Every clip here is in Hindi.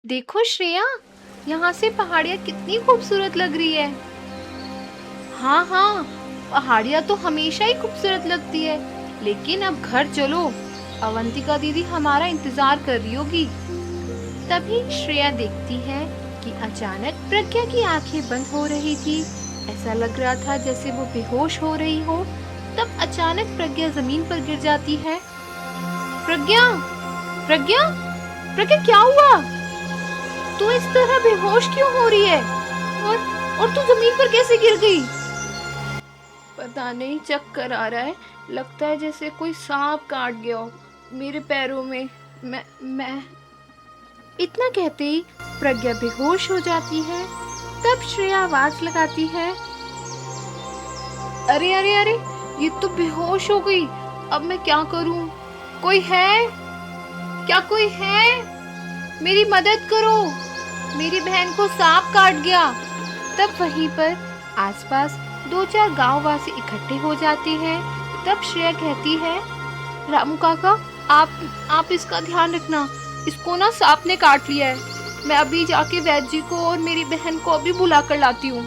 देखो श्रेया, यहाँ से पहाड़ियाँ कितनी खूबसूरत लग रही है। हाँ हाँ, पहाड़ियाँ तो हमेशा ही खूबसूरत लगती है, लेकिन अब घर चलो, अवंतिका दीदी हमारा इंतजार कर रही होगी। तभी श्रेया देखती है कि अचानक प्रज्ञा की आंखें बंद हो रही थी। ऐसा लग रहा था जैसे वो बेहोश हो रही हो। तब अचानक प्रज्ञा जमीन पर गिर जाती है। प्रज्ञा, प्रज्ञा, प्रज्ञा क्या हुआ? तू इस तरह बेहोश क्यों हो रही है? और तू जमीन पर कैसे गिर गई? पता नहीं, चक्कर आ रहा है। लगता है जैसे कोई सांप काट गया हो मेरे पैरों में। मैं इतना कहते ही प्रज्ञा बेहोश हो जाती है। तब श्रेया आवाज लगाती है, अरे अरे अरे, ये तो बेहोश हो गई। अब मैं क्या करूं? कोई है? क्या कोई है? मेरी मदद करो, मेरी बहन को सांप काट गया। तब वहीं पर आसपास 2-4 गांववासी इकट्ठे हो जाते हैं। तब श्रेया कहती है, रामू काका, आप इसका ध्यान रखना, इसको ना सांप ने काट लिया है। मैं अभी जाके वैद्य जी को और मेरी बहन को अभी बुला कर लाती हूँ।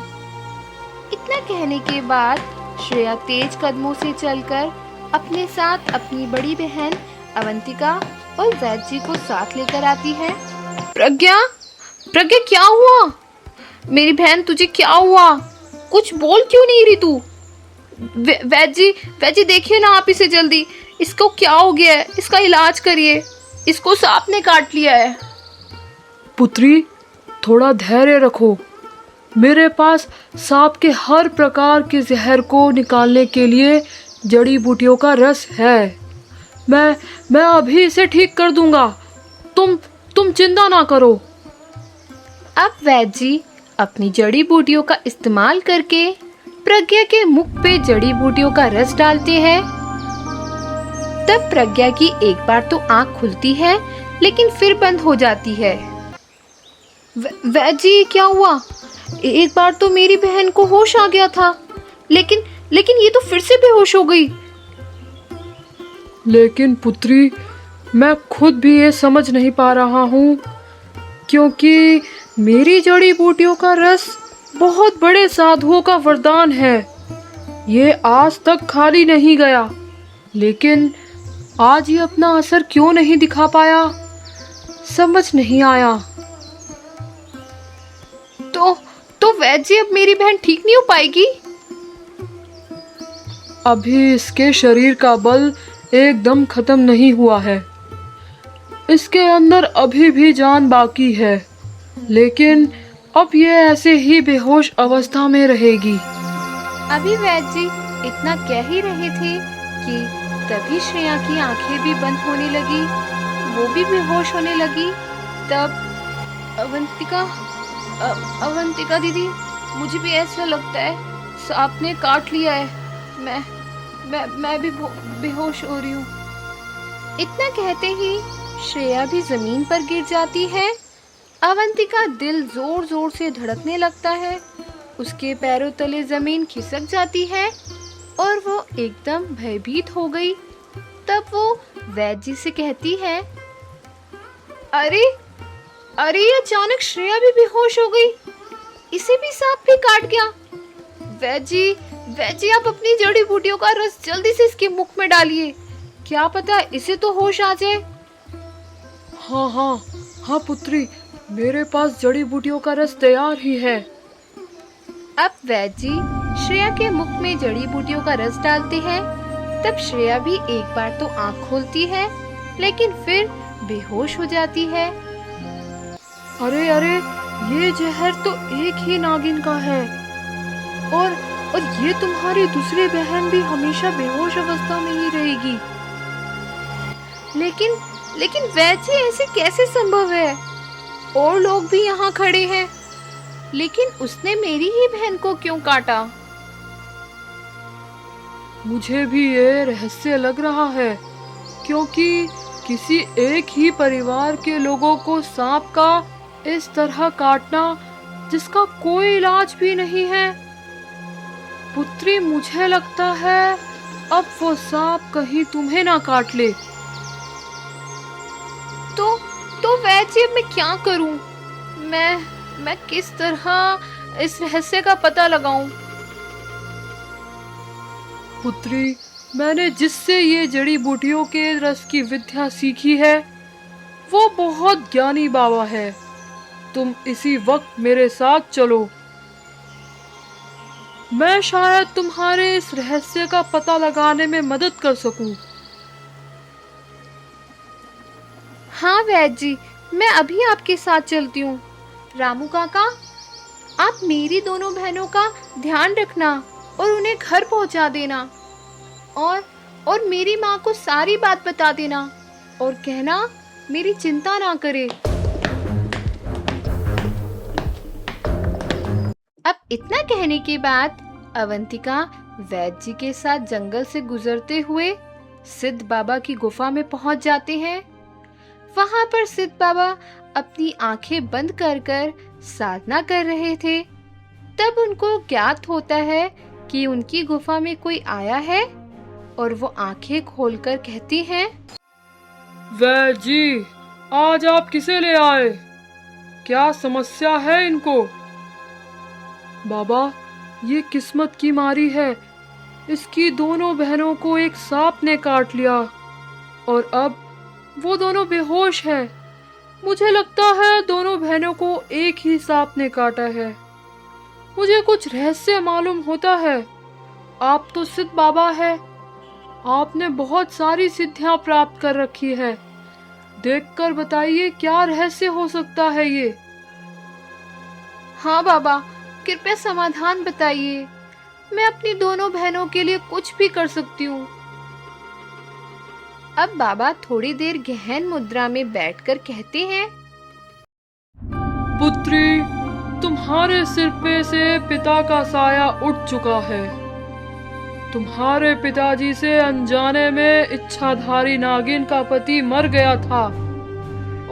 इतना कहने के बाद श्रेया तेज कदमों से चलकर अपने साथ अपनी बड़ी बहन अवंतिका और वैद्य जी को साथ लेकर आती है। प्रज्ञा, प्रज्ञा क्या हुआ? मेरी बहन, तुझे क्या हुआ? कुछ बोल क्यों नहीं रही तू? वैद्य जी देखिए ना आप इसे जल्दी। इसको क्या हो गया है? इसका इलाज करिए। इसको सांप ने काट लिया है। पुत्री, थोड़ा धैर्य रखो। मेरे पास सांप के हर प्रकार के जहर को निकालने के लिए जड़ी बूटियों का रस है। मैं अभी इसे ठीक कर दूंगा। तुम चिंता ना करो। अब वैद्य जी अपनी जड़ी बूटियों का इस्तेमाल करके प्रज्ञा के मुख पे जड़ी बूटियों का रस डालते हैं। तब प्रज्ञा की एक बार तो आंख खुलती है, लेकिन फिर बंद हो जाती है। वैद्य जी क्या हुआ? एक बार तो मेरी बहन को होश आ गया था, लेकिन ये तो फिर से बेहोश हो गई। लेकिन पुत्री, मैं खुद भी ये समझ नहीं पा रहा हूँ, क्योंकि मेरी जड़ी बूटियों का रस बहुत बड़े साधुओं का वरदान है। ये आज तक खाली नहीं गया, लेकिन आज ये अपना असर क्यों नहीं दिखा पाया, समझ नहीं आया। तो वैद्य जी, अब मेरी बहन ठीक नहीं हो पाएगी? अभी इसके शरीर का बल एकदम खत्म नहीं हुआ है। इसके अंदर अभी भी जान बाकी है, लेकिन अब ये ऐसे ही बेहोश अवस्था में रहेगी। अभी वैद्य जी इतना कह ही रहे थे कि तभी श्रेया की आंखें भी बंद होने लगी, वो भी बेहोश होने लगी। तब अवंतिका दीदी, मुझे भी ऐसा लगता है सांप ने काट लिया है। मैं भी बेहोश हो रही हूँ। इतना कहते ही श्रेया भी जमीन पर गिर जाती है। अवंतिका दिल जोर जोर से धड़कने लगता है। उसके पैरों तले जमीन खिसक जाती है और वो एकदम भयभीत हो गई। तब वो वैद्य जी से कहती है, अरे अरे, अचानक श्रेया भी बेहोश हो गई। इसे भी सांप भी काट गया। वैद्य जी, आप अपनी जड़ी बूटियों का रस जल्दी से इसके मुख में डालिए। क्या पता इसे तो होश आ जाए। हाँ हाँ हाँ पुत्री, मेरे पास जड़ी बूटियों का रस तैयार ही है। अब वैद्य जी श्रेया के मुख में जड़ी बूटियों का रस डालते हैं। तब श्रेया भी एक बार तो आंख खोलती है, लेकिन फिर बेहोश हो जाती है। अरे अरे, ये जहर तो एक ही नागिन का है, और ये तुम्हारी दूसरी बहन भी हमेशा बेहोश अवस्था में ही रहेगी। लेकिन वैद्य जी, ऐसे कैसे संभव है? और लोग भी यहाँ खड़े हैं, लेकिन उसने मेरी ही बहन को क्यों काटा? मुझे भी ये रहस्य लग रहा है, क्योंकि किसी एक ही परिवार के लोगों को सांप का इस तरह काटना, जिसका कोई इलाज भी नहीं है। पुत्री, मुझे लगता है अब वो सांप कहीं तुम्हें ना काट ले। तो वैद्य वैद्य जी, अब मैं क्या करूं? मैं किस तरह इस रहस्य का पता लगाऊं? पुत्री, मैंने जिससे ये जड़ी बूटियों के रस की विद्या सीखी है वो बहुत ज्ञानी बाबा है। तुम इसी वक्त मेरे साथ चलो। मैं शायद तुम्हारे इस रहस्य का पता लगाने में मदद कर सकूं। हाँ वैद्य जी, मैं अभी आपके साथ चलती हूँ। रामू काका, आप मेरी दोनों बहनों का ध्यान रखना और उन्हें घर पहुंचा देना, और मेरी माँ को सारी बात बता देना और कहना मेरी चिंता ना करे। अब इतना कहने के बाद अवंतिका वैद्य जी के साथ जंगल से गुजरते हुए सिद्ध बाबा की गुफा में पहुंच जाते हैं। वहां पर सिद्ध बाबा अपनी आंखें बंद कर कर साधना कर रहे थे। तब उनको ज्ञात होता है कि उनकी गुफा में कोई आया है और वो आंखें खोलकर कहती हैं, वैद्य जी, आज आप किसे ले आए? क्या समस्या है इनको? बाबा, ये किस्मत की मारी है। इसकी दोनों बहनों को एक सांप ने काट लिया और अब वो दोनों बेहोश है। मुझे लगता है दोनों बहनों को एक ही सांप ने काटा है। मुझे कुछ रहस्य मालूम होता है। आप तो सिद्ध बाबा है, आपने बहुत सारी सिद्धियां प्राप्त कर रखी है। देखकर बताइए क्या रहस्य हो सकता है ये? हाँ बाबा, कृपया समाधान बताइए। मैं अपनी दोनों बहनों के लिए कुछ भी कर सकती हूँ। अब बाबा थोड़ी देर गहन मुद्रा में बैठकर कहते हैं, पुत्री, तुम्हारे सिर पे से पिता का साया उठ चुका है। तुम्हारे पिताजी से अनजाने में इच्छाधारी नागिन का पति मर गया था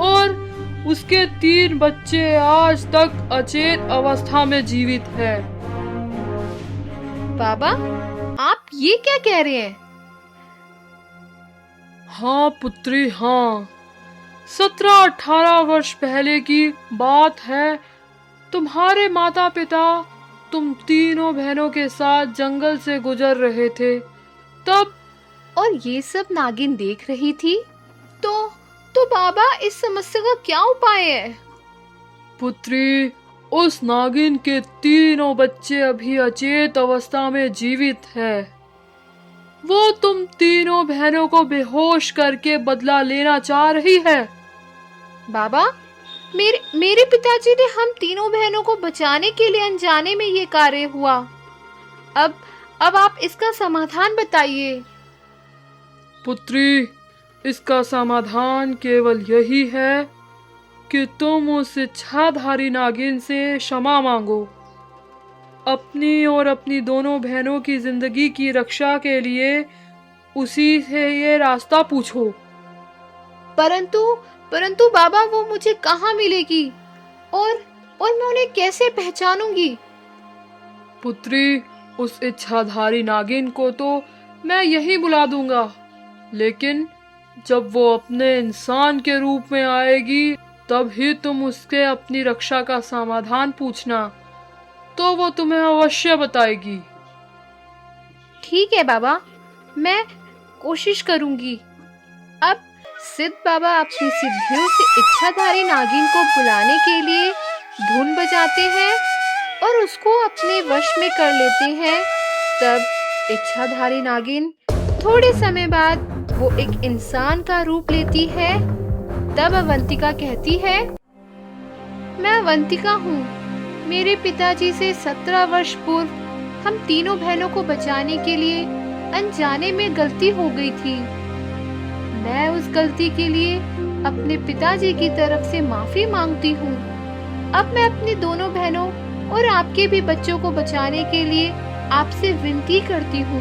और उसके 3 बच्चे आज तक अचेत अवस्था में जीवित हैं। बाबा, आप ये क्या कह रहे हैं? हाँ पुत्री, हाँ। 17-18 वर्ष पहले की बात है। तुम्हारे माता पिता तुम तीनों बहनों के साथ जंगल से गुजर रहे थे तब। और ये सब नागिन देख रही थी। तो बाबा, इस समस्या का क्या उपाय है? पुत्री, उस नागिन के तीनों बच्चे अभी अचेत अवस्था में जीवित हैं। वो तुम तीनों बहनों को बेहोश करके बदला लेना चाह रही है। बाबा, मेरे पिताजी ने हम तीनों बहनों को बचाने के लिए अनजाने में ये कार्य हुआ। अब आप इसका समाधान बताइए। पुत्री, इसका समाधान केवल यही है कि तुम उस इच्छाधारी नागिन से क्षमा मांगो। अपनी और अपनी दोनों बहनों की जिंदगी की रक्षा के लिए उसी से ये रास्ता पूछो। परंतु बाबा, वो मुझे कहाँ मिलेगी और मैं उन्हें कैसे पहचानूंगी? पुत्री, उस इच्छाधारी नागिन को तो मैं यही बुला दूंगा, लेकिन जब वो अपने इंसान के रूप में आएगी तब ही तुम उसके अपनी रक्षा का समाधान पूछना, तो वो तुम्हें अवश्य बताएगी। ठीक है बाबा, मैं कोशिश करूंगी। अब सिद्ध बाबा अपनी सिद्धियों से इच्छाधारी नागिन को बुलाने के लिए धुन बजाते हैं और उसको अपने वश में कर लेते हैं। तब इच्छाधारी नागिन थोड़े समय बाद वो एक इंसान का रूप लेती है। तब अवंतिका कहती है, मैं अवंतिका हूँ। मेरे पिताजी से 17 वर्ष पूर्व हम तीनों बहनों को बचाने के लिए अनजाने में गलती हो गई थी। मैं उस गलती के लिए अपने पिताजी की तरफ से माफी मांगती हूँ। अब मैं अपनी दोनों बहनों और आपके भी बच्चों को बचाने के लिए आपसे विनती करती हूँ।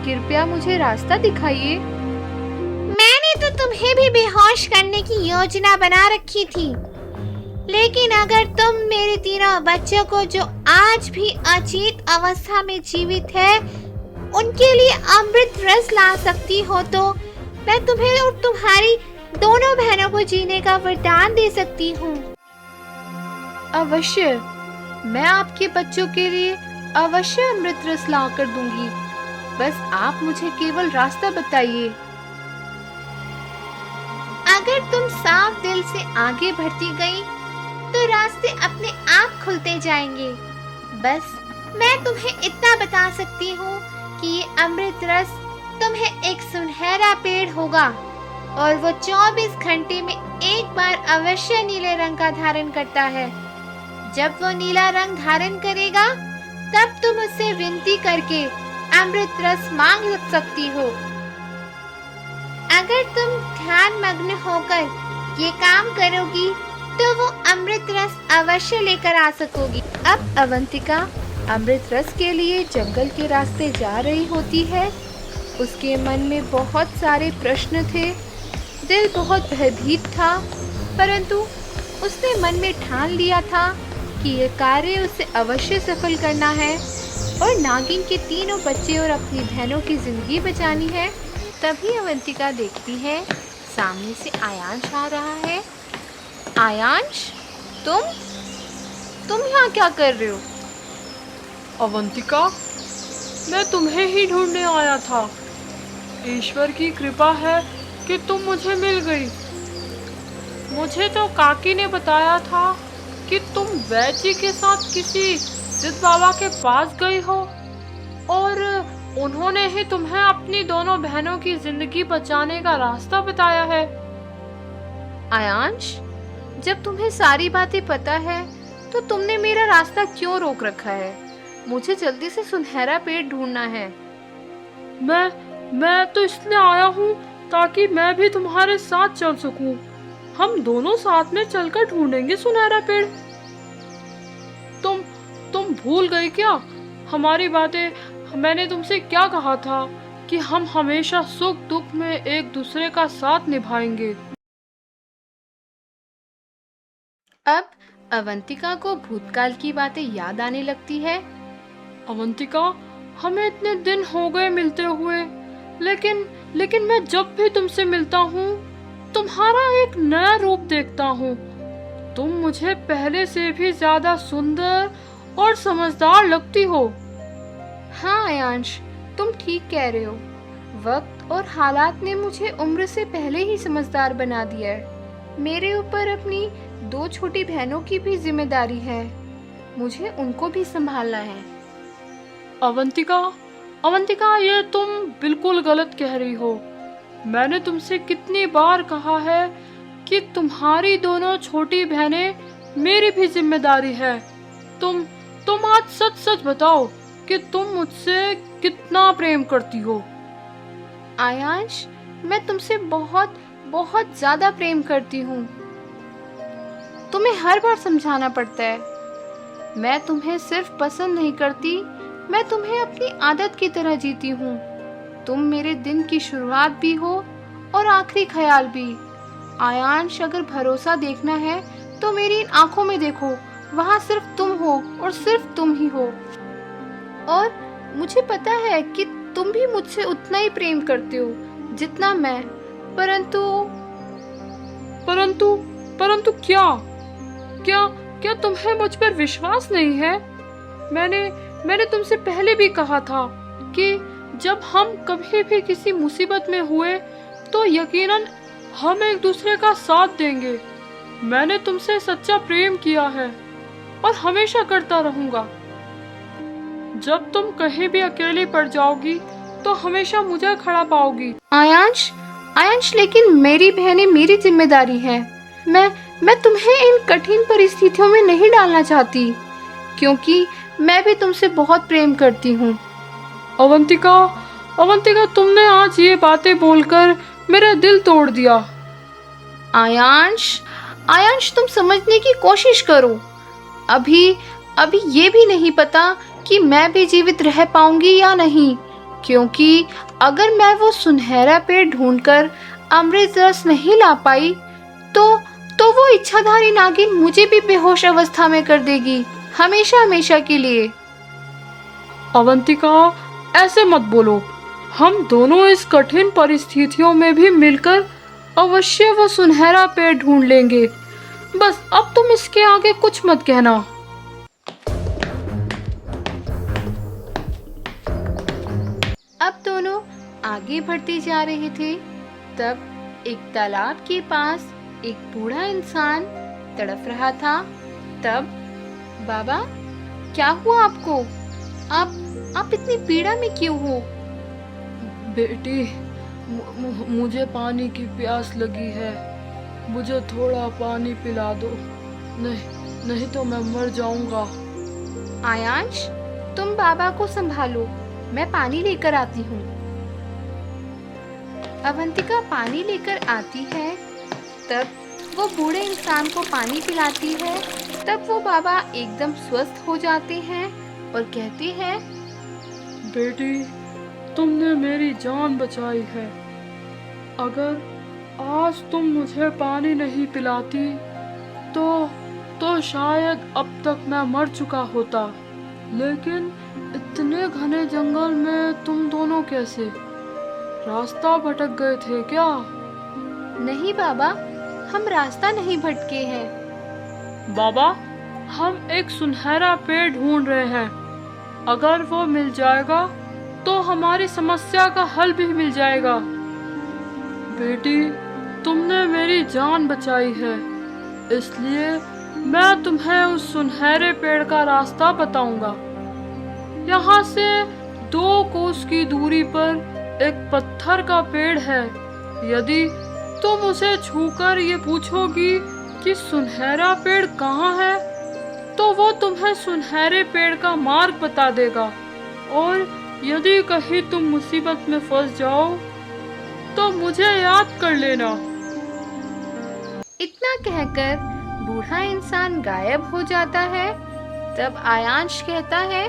कृपया मुझे रास्ता दिखाइए। मैंने तो तुम्हें भी बेहोश करने की योजना बना रखी थी, लेकिन अगर तुम मेरे तीनों बच्चों को जो आज भी अचेत अवस्था में जीवित है उनके लिए अमृत रस ला सकती हो तो मैं तुम्हें और तुम्हारी दोनों बहनों को जीने का वरदान दे सकती हूँ। अवश्य, मैं आपके बच्चों के लिए अवश्य अमृत रस ला कर दूंगी। बस आप मुझे केवल रास्ता बताइए। अगर तुम साफ दिल से आगे बढ़ती गई तो रास्ते अपने आप खुलते जाएंगे। बस मैं तुम्हें इतना बता सकती हूँ कि ये अमृत रस तुम्हें एक सुनहरा पेड़ होगा और वो 24 घंटे में एक बार अवश्य नीले रंग का धारण करता है। जब वो नीला रंग धारण करेगा तब तुम उससे विनती करके अमृत रस मांग सकती हो। अगर तुम ध्यान मग्न होकर ये काम करोगी तो वो अमृत रस अवश्य लेकर आ सकोगी। अब अवंतिका अमृत रस के लिए जंगल के रास्ते जा रही होती है। उसके मन में बहुत सारे प्रश्न थे, दिल बहुत भयभीत था, परंतु उसने मन में ठान लिया था कि यह कार्य उसे अवश्य सफल करना है और नागिन के तीनों बच्चे और अपनी बहनों की जिंदगी बचानी है। तभी अवंतिका देखती है सामने से आयांश आ रहा है। आयांश, तुम यहाँ क्या कर रहे हो? अवंतिका, मैं तुम्हें ही ढूंढने आया था। ईश्वर की कृपा है कि तुम मुझे मिल गई। मुझे तो काकी ने बताया था कि तुम वैची के साथ किसी सिद्ध बाबा के पास गई हो और उन्होंने ही तुम्हें अपनी दोनों बहनों की जिंदगी बचाने का रास्ता बताया है। आयांश, जब तुम्हें सारी बातें पता है तो तुमने मेरा रास्ता क्यों रोक रखा है? मुझे जल्दी से सुनहरा पेड़ ढूंढना है। मैं तो इसलिए आया हूँ ताकि मैं भी तुम्हारे साथ चल सकूं। हम दोनों साथ में चलकर ढूंढेंगे सुनहरा पेड़। तुम भूल गई क्या हमारी बातें? मैंने तुमसे क्या कहा था कि हम हमेशा सुख दुख में एक दूसरे का साथ निभाएंगे। अब अवंतिका को भूतकाल की बातें याद आने लगती है। अवंतिका, हमें इतने दिन हो गए मिलते हुए, लेकिन मैं जब भी तुमसे मिलता हूँ तुम्हारा एक नया रूप देखता हूँ। तुम मुझे पहले से भी ज्यादा सुंदर और समझदार लगती हो। हाँ आयांश, तुम ठीक कह रहे हो। वक्त और हालात ने मुझे उम्र से पहले ही समझदार बना दिया है। मेरे ऊपर अपनी 2 छोटी बहनों की भी जिम्मेदारी है। मुझे उनको भी संभालना है। अवंतिका, ये तुम बिल्कुल गलत कह रही हो। मैंने तुमसे कितनी बार कहा है कि तुम्हारी दोनों छोटी बहनें मेरी भी जिम्मेदारी है। तुम आज सच बताओ कि तुम मुझसे कितना प्रेम करती हो। आयांश, मैं तुमसे बहुत बहुत ज्यादा प्रेम करती हूँ। तुम्हें हर बार समझाना पड़ता है। मैं तुम्हें सिर्फ पसंद नहीं करती, मैं तुम्हें अपनी आदत की तरह जीती हूँ। तुम मेरे दिन की शुरुआत भी हो और आखिरी ख्याल भी। आयांश, अगर भरोसा देखना है तो मेरी इन आंखों में देखो। वहाँ सिर्फ तुम हो और सिर्फ तुम ही हो। और मुझे पता है कि तुम भी मुझसे उतना ही प्रेम करते हो जितना मैं। परंतु क्या तुम्हें मुझ पर विश्वास नहीं है? मैंने तुमसे पहले भी कहा था कि जब हम कभी भी किसी मुसीबत में हुए तो यकीनन हम एक दूसरे का साथ देंगे। मैंने तुमसे सच्चा प्रेम किया है और हमेशा करता रहूंगा। जब तुम कहीं भी अकेली पड़ जाओगी तो हमेशा मुझे खड़ा पाओगी। आयांश, लेकिन मेरी बहनें मेरी जिम्मेदारी है। मैं तुम्हें इन कठिन परिस्थितियों में नहीं डालना चाहती, क्योंकि मैं भी तुमसे बहुत प्रेम करती हूँ। अवंतिका, तुमने आज ये बातें बोलकर मेरा दिल तोड़ दिया। आयांश, तुम समझने की कोशिश करो। अभी ये भी नहीं पता कि मैं भी जीवित रह पाऊंगी या नहीं, क्योंकि अगर मैं वो सुनहरा पेड़ ढूंढकर अमृत रस नहीं ला पाई तो वो इच्छाधारी नागिन मुझे भी बेहोश अवस्था में कर देगी, हमेशा के लिए। अवंतिका, ऐसे मत बोलो। हम दोनों इस कठिन परिस्थितियों में भी मिलकर अवश्य वो सुनहरा पेड़ ढूंढ लेंगे। बस अब तुम इसके आगे कुछ मत कहना। अब दोनों आगे बढ़ते जा रहे थे, तब एक तालाब के पास एक बूढ़ा इंसान तड़प रहा था। तब, बाबा, क्या हुआ आपको? आप इतनी पीड़ा में क्यों हो? बेटी, मुझे पानी की प्यास लगी है। मुझे थोड़ा पानी पिला दो। नहीं तो मैं मर जाऊंगा। आयांश, तुम बाबा को संभालो, मैं पानी लेकर आती हूँ। अवंतिका पानी लेकर आती है। तब वो बूढ़े इंसान को पानी पिलाती है। तब वो बाबा एकदम स्वस्थ हो जाते हैं और कहते हैं, बेटी, तुमने मेरी जान बचाई है। अगर आज तुम मुझे पानी नहीं पिलाती तो शायद अब तक मैं मर चुका होता। लेकिन इतने घने जंगल में तुम दोनों कैसे? रास्ता भटक गए थे क्या? नहीं बाबा, हम रास्ता नहीं भटके हैं। बाबा, हम एक सुनहरा पेड़ ढूंढ रहे हैं। अगर वो मिल जाएगा तो हमारी समस्या का हल भी मिल जाएगा। बेटी, तुमने मेरी जान बचाई है, इसलिए मैं तुम्हें उस सुनहरे पेड़ का रास्ता बताऊंगा। यहाँ से 2 कोस की दूरी पर एक पत्थर का पेड़ है। यदि तुम उसे छूकर ये पूछोगी कि सुनहरा पेड़ कहाँ है, तो वो तुम्हें सुनहरे पेड़ का मार्ग बता देगा। और यदि कहीं तुम मुसीबत में फंस जाओ तो मुझे याद कर लेना। इतना कहकर बूढ़ा इंसान गायब हो जाता है। तब आयांश कहता है,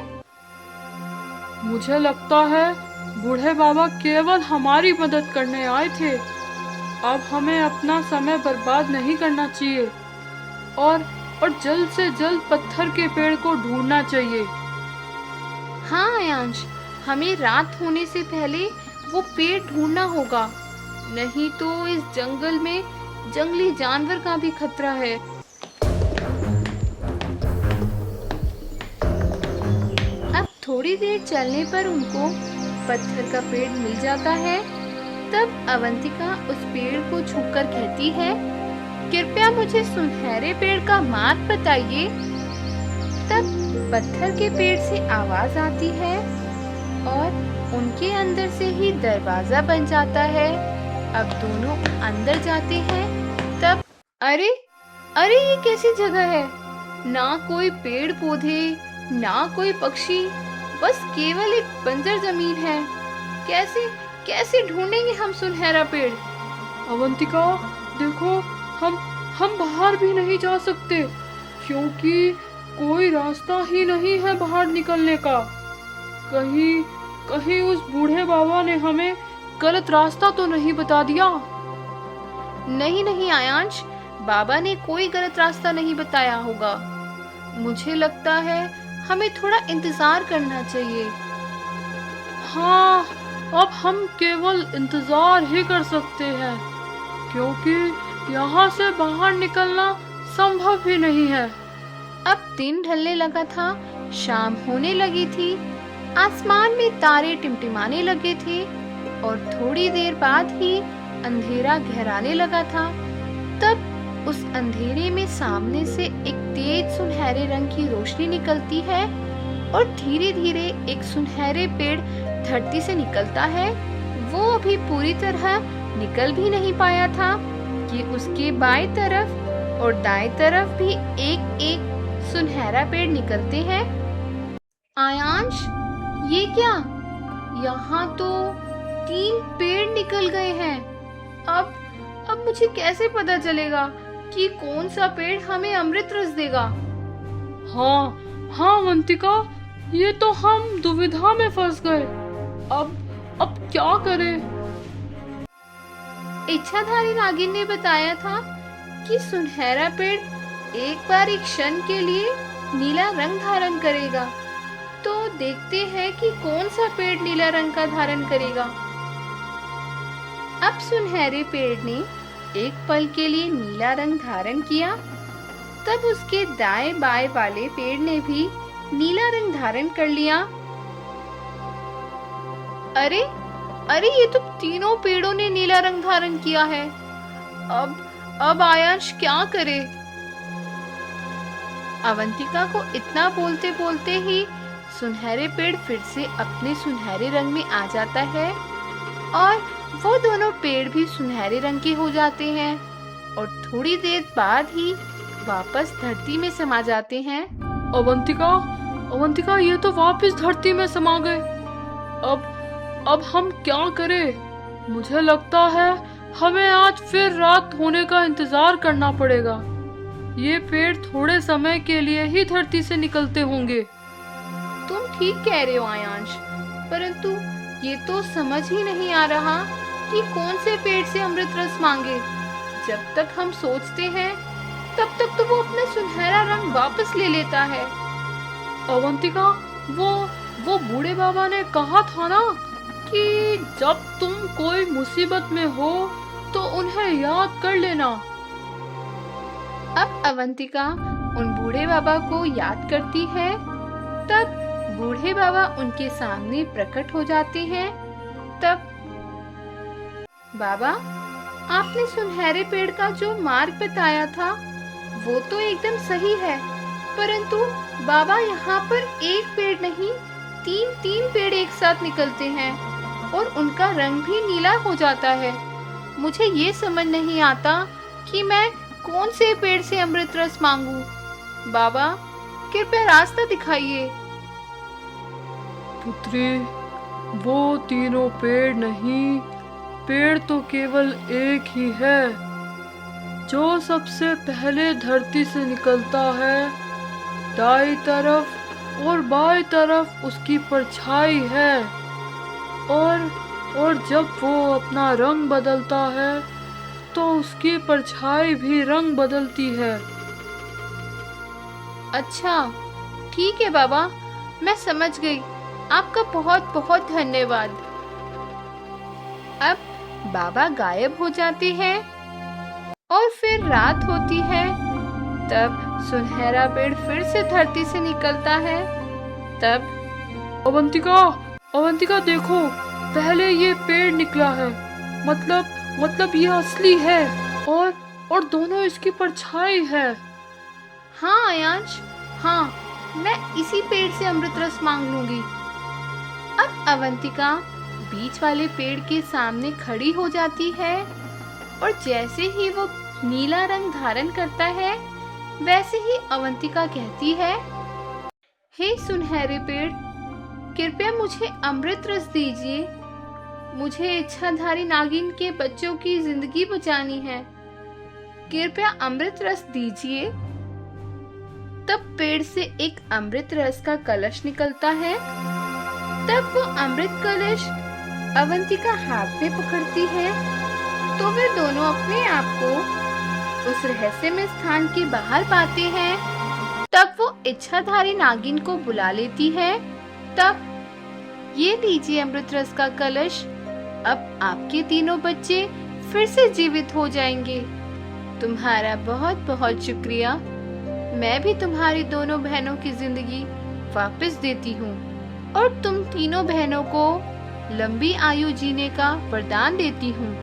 मुझे लगता है बूढ़े बाबा केवल हमारी मदद करने आए थे। अब हमें अपना समय बर्बाद नहीं करना चाहिए और जल्द से जल्द पत्थर के पेड़ को ढूंढना चाहिए। हाँ आयांश, हमें रात होने से पहले वो पेड़ ढूंढना होगा, नहीं तो इस जंगल में जंगली जानवर का भी खतरा है। अब थोड़ी देर चलने पर उनको पत्थर का पेड़ मिल जाता है। तब अवंतिका उस पेड़ को छूकर कहती है, कृपया मुझे सुनहरे पेड़ का मार्ग बताइए। तब पत्थर के पेड़ से आवाज आती है और उनके अंदर से ही दरवाजा बन जाता है। अब दोनों अंदर जाते हैं। तब अरे ये कैसी जगह है? ना कोई पेड़ पौधे, ना कोई पक्षी, बस केवल एक बंजर जमीन है। कैसे ढूंढेंगे हम सुनहरा पेड़? अवंतिका, देखो, हम बाहर भी नहीं जा सकते, क्योंकि कोई रास्ता ही नहीं है बाहर निकलने का। कहीं उस बूढ़े बाबा ने हमें गलत रास्ता तो नहीं बता दिया? नहीं आयांश, बाबा ने कोई गलत रास्ता नहीं बताया होगा। मुझे लगता है हमें थोड़ा इंतजार करना चाहिए। हाँ, अब हम केवल इंतजार ही कर सकते हैं, क्योंकि यहाँ से बाहर निकलना संभव ही नहीं है। अब दिन ढलने लगा था, शाम होने लगी थी, आसमान में तारे टिमटिमाने लगे थे और थोड़ी देर बाद ही अंधेरा गहराने लगा था। तब उस अंधेरे में सामने से एक तेज सुनहरे रंग की रोशनी निकलती है और धीरे धीरे एक सुनहरे पेड़ धरती से निकलता है। वो अभी पूरी तरह निकल भी नहीं पाया था कि उसके बाएं तरफ और दाएं तरफ भी एक एक सुनहरा पेड़ निकलते हैं। आयांश, ये क्या? यहाँ तो 3 पेड़ निकल गए हैं। अब मुझे कैसे पता चलेगा कि कौन सा पेड़ हमें अमृत रस देगा? हाँ अवंतिका, ये तो हम दुविधा में फंस गए। अब क्या करें? इच्छाधारी नागिन ने बताया था कि सुनहरा पेड़ एक बार एक क्षण के लिए नीला रंग धारण करेगा। तो देखते हैं कि कौन सा पेड़ नीला रंग का धारण करेगा। अब सुनहरे पेड़ ने एक पल के लिए नीला रंग धारण किया, तब उसके दाएं बाएं वाले पेड़ ने भी नीला रंग धारण कर लिया। अरे अरे, ये तो तीनों पेड़ों ने नीला रंग धारण किया है। अब आयांश क्या करे? अवंतिका को इतना बोलते बोलते ही सुनहरे पेड़ फिर से अपने सुनहरे रंग में आ जाता है और वो दोनों पेड़ भी सुनहरे रंग के हो जाते हैं और थोड़ी देर बाद ही वापस धरती में समा जाते हैं। अवंतिका, ये तो वापस धरती में समा गए। अब हम क्या करें? मुझे लगता है हमें आज फिर रात होने का इंतजार करना पड़ेगा। ये पेड़ थोड़े समय के लिए ही धरती से निकलते होंगे। तुम ठीक कह रहे हो आयांश, परंतु ये तो समझ ही नहीं आ रहा कि कौन से पेड़ से अमृत रस मांगे। जब तक हम सोचते हैं तब तक तो वो अपना सुनहरा रंग वापस ले लेता है। अवंतिका, वो बूढ़े बाबा ने कहा था ना कि जब तुम कोई मुसीबत में हो तो उन्हें याद कर लेना। अब अवंतिका उन बूढ़े बाबा को याद करती है, तब बूढ़े बाबा उनके सामने प्रकट हो जाते हैं। तब बाबा, आपने सुनहरे पेड़ का जो मार्ग बताया था वो तो एकदम सही है, परंतु बाबा यहाँ पर एक पेड़ नहीं, तीन पेड़ एक साथ निकलते हैं और उनका रंग भी नीला हो जाता है। मुझे ये समझ नहीं आता कि मैं कौन से पेड़ से अमृत रस मांगू। बाबा, कृपया रास्ता दिखाइए। पुत्री, वो तीनों पेड़ नहीं, पेड़ तो केवल एक ही है जो सबसे पहले धरती से निकलता है। दाईं तरफ और बाईं तरफ उसकी परछाई है और जब वो अपना रंग बदलता है तो उसकी परछाई भी रंग बदलती है। अच्छा, ठीक है बाबा, मैं समझ गई। आपका बहुत बहुत धन्यवाद। अब बाबा गायब हो जाते हैं और फिर रात होती है। तब सुनहरा पेड़ फिर से धरती से निकलता है। तब अवंतिका देखो, पहले ये पेड़ निकला है, मतलब ये असली है और दोनों इसकी परछाई है। हाँ आयांश, हाँ, मैं इसी पेड़ से अमृत रस मांग लूंगी। अब अवंतिका बीच वाले पेड़ के सामने खड़ी हो जाती है और जैसे ही वो नीला रंग धारण करता है वैसे ही अवंतिका कहती है, हे सुनहरे पेड़, कृपया मुझे अमृत रस दीजिए। मुझे इच्छाधारी नागिन के बच्चों की जिंदगी बचानी है। कृपया अमृत रस दीजिए। तब पेड़ से एक अमृत रस का कलश निकलता है। तब वो अमृत कलश अवंतिका हाथ में पकड़ती है तो वे दोनों अपने आप को उस रहस्यमय स्थान के बाहर पाते हैं। तब वो इच्छाधारी नागिन को बुला लेती है। तब ये लीजिए अमृत रस का कलश, अब आपके तीनों बच्चे फिर से जीवित हो जाएंगे। तुम्हारा बहुत बहुत शुक्रिया। मैं भी तुम्हारी दोनों बहनों की जिंदगी वापस देती हूँ और तुम तीनों बहनों को लंबी आयु जीने का वरदान देती हूँ।